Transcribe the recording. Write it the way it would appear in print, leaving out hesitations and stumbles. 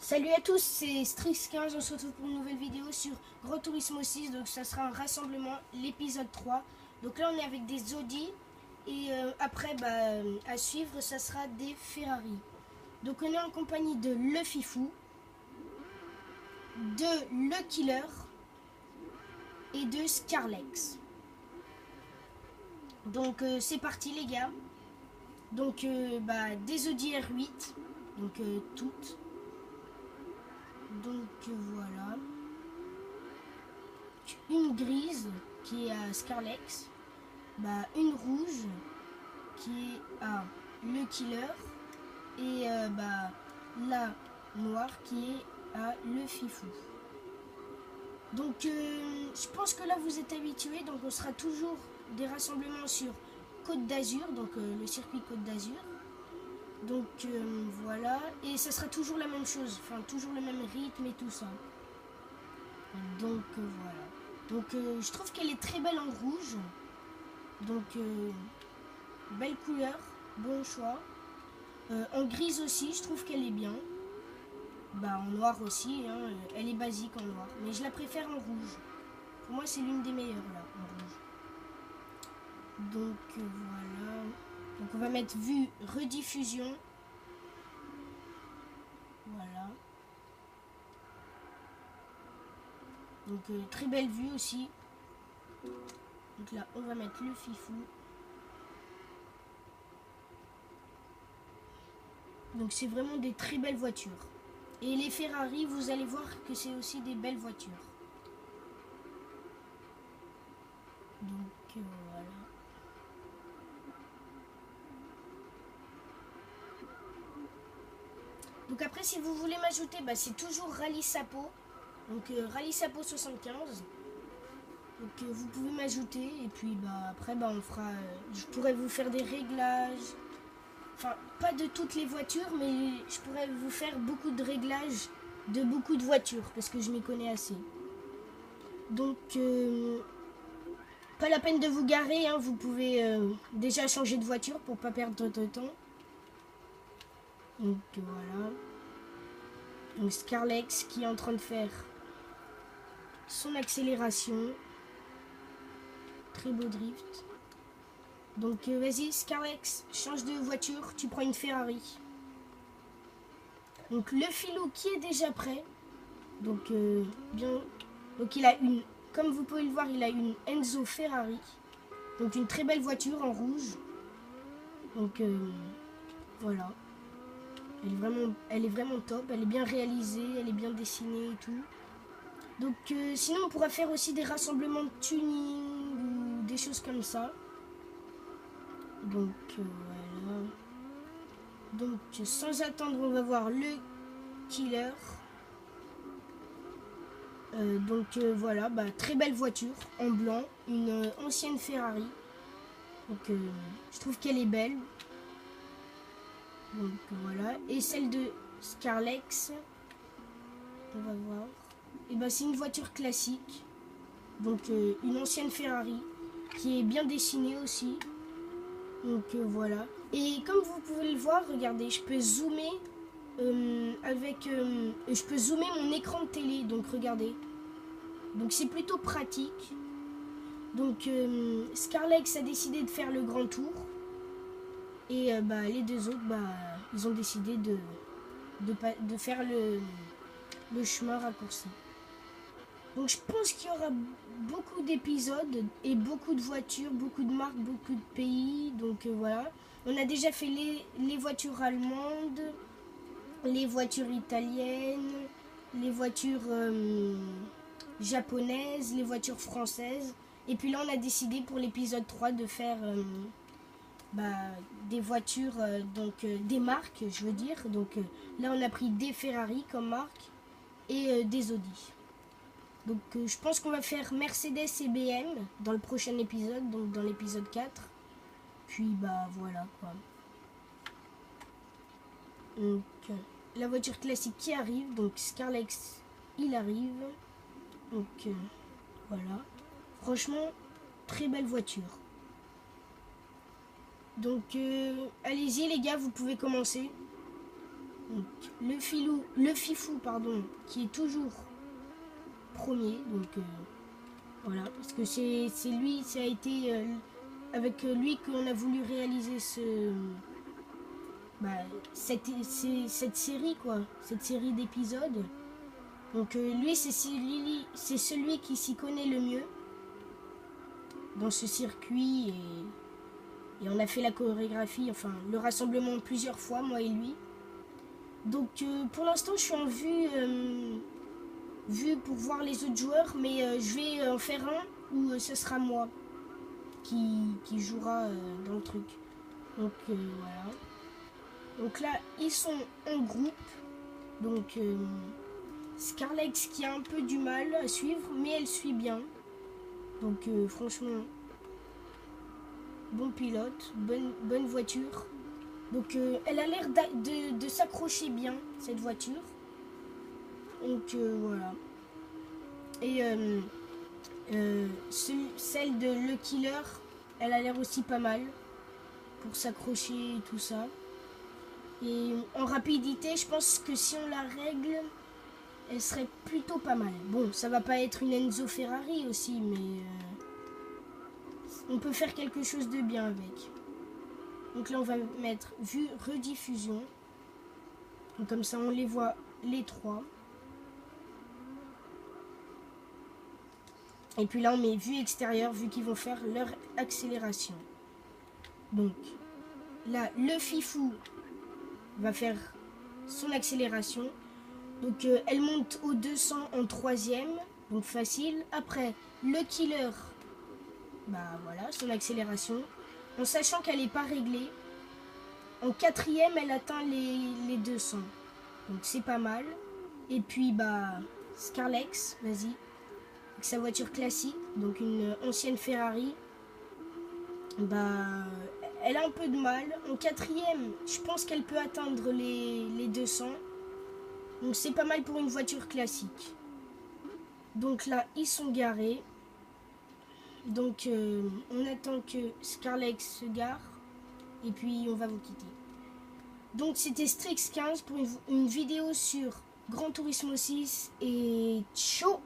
Salut à tous, c'est Strix15, on se retrouve pour une nouvelle vidéo sur Gran Turismo 6, donc ça sera un rassemblement, l'épisode 3. Donc là on est avec des Audi et après à suivre ça sera des Ferrari. Donc on est en compagnie de Le Fifou, de Le Killer et de Scarlex. Donc c'est parti les gars. Donc des Audi R8, donc toutes. Donc voilà. Une grise qui est à Scarlex. Une rouge qui est à Le Killer. Et la noire qui est à Le Fifou. Donc je pense que là vous êtes habitués. Donc on sera toujours des rassemblements sur Côte d'Azur. Donc le circuit Côte d'Azur. Donc voilà, et ça sera toujours la même chose, enfin toujours le même rythme et tout ça. Donc voilà. Donc je trouve qu'elle est très belle en rouge. Donc belle couleur, bon choix. En grise aussi, je trouve qu'elle est bien. En noir aussi, hein, elle est basique en noir. Mais je la préfère en rouge. Pour moi c'est l'une des meilleures là, en rouge. Donc voilà. Donc on va mettre vue rediffusion. Voilà. Donc très belle vue aussi. Donc là on va mettre Le Fifou. Donc c'est vraiment des très belles voitures. Et les Ferrari, vous allez voir que c'est aussi des belles voitures. Donc voilà. Donc après si vous voulez m'ajouter, c'est toujours Rallye Sapo. Donc Rallye Sapo 75. Donc vous pouvez m'ajouter et puis après on fera. Je pourrais vous faire des réglages. Enfin pas de toutes les voitures, mais je pourrais vous faire beaucoup de réglages de beaucoup de voitures parce que je m'y connais assez. Donc pas la peine de vous garer, hein, vous pouvez déjà changer de voiture pour pas perdre de temps. Donc voilà. Donc Scarlex qui est en train de faire son accélération. Très beau drift. Donc vas-y Scarlex, change de voiture, tu prends une Ferrari. Donc le filou qui est déjà prêt. Donc bien. Donc il a une, comme vous pouvez le voir, il a une Enzo Ferrari. Donc une très belle voiture en rouge. Donc voilà. Elle est vraiment top, elle est bien réalisée, elle est bien dessinée et tout. Donc sinon on pourra faire aussi des rassemblements de tuning ou des choses comme ça. Donc voilà. Donc sans attendre on va voir Le Killer. Voilà, très belle voiture en blanc, une ancienne Ferrari. Donc je trouve qu'elle est belle. Donc voilà, et celle de Scarlex, on va voir. Et c'est une voiture classique. Donc une ancienne Ferrari qui est bien dessinée aussi. Donc voilà. Et comme vous pouvez le voir, regardez, je peux zoomer je peux zoomer mon écran de télé. Donc regardez. Donc c'est plutôt pratique. Donc Scarlex a décidé de faire le grand tour. Et les deux autres, ils ont décidé de faire le chemin raccourci. Donc je pense qu'il y aura beaucoup d'épisodes et beaucoup de voitures, beaucoup de marques, beaucoup de pays. Donc voilà. On a déjà fait les voitures allemandes, les voitures italiennes, les voitures japonaises, les voitures françaises. Et puis là on a décidé pour l'épisode 3 de faire des voitures, des marques je veux dire. Donc là on a pris des Ferrari comme marque et des Audi. Donc je pense qu'on va faire Mercedes et BM dans le prochain épisode, donc dans l'épisode 4. Puis voilà quoi. Donc la voiture classique qui arrive, donc Scarlex il arrive. Donc voilà. Franchement, très belle voiture. Donc allez-y les gars, vous pouvez commencer. Donc, le Fifou, pardon, qui est toujours premier. Donc voilà, parce que c'est lui, ça a été avec lui qu'on a voulu réaliser cette série, quoi, cette série d'épisodes. Donc lui, c'est celui qui s'y connaît le mieux dans ce circuit, et on a fait la chorégraphie, enfin le rassemblement plusieurs fois, moi et lui. Donc pour l'instant, je suis en vue pour voir les autres joueurs, mais je vais en faire un où ce sera moi qui jouera dans le truc. Donc voilà. Donc là, ils sont en groupe. Donc Scarlex qui a un peu du mal à suivre, mais elle suit bien. Donc franchement, bon pilote, bonne voiture. Donc elle a l'air de s'accrocher bien, cette voiture. Donc voilà. Et celle de Le Killer, elle a l'air aussi pas mal pour s'accrocher et tout ça. Et en rapidité, je pense que si on la règle, elle serait plutôt pas mal. Bon, ça va pas être une Enzo Ferrari aussi, mais on peut faire quelque chose de bien avec. Donc là, on va mettre vue rediffusion. Donc comme ça, on les voit les trois. Et puis là, on met vue extérieure, vu qu'ils vont faire leur accélération. Donc là, le Fifou va faire son accélération. Donc elle monte au 200 en troisième, donc facile. Après, le Killer, bah voilà, son accélération. En sachant qu'elle n'est pas réglée. En quatrième, elle atteint les 200. Donc c'est pas mal. Et puis bah Scarlex, vas-y. Avec sa voiture classique, donc une ancienne Ferrari. Bah elle a un peu de mal. En quatrième, je pense qu'elle peut atteindre les 200. Donc c'est pas mal pour une voiture classique. Donc là, ils sont garés. Donc on attend que Scarlex se gare. Et puis on va vous quitter. Donc c'était Strix 15 pour une vidéo sur Gran Turismo 6. Et ciao!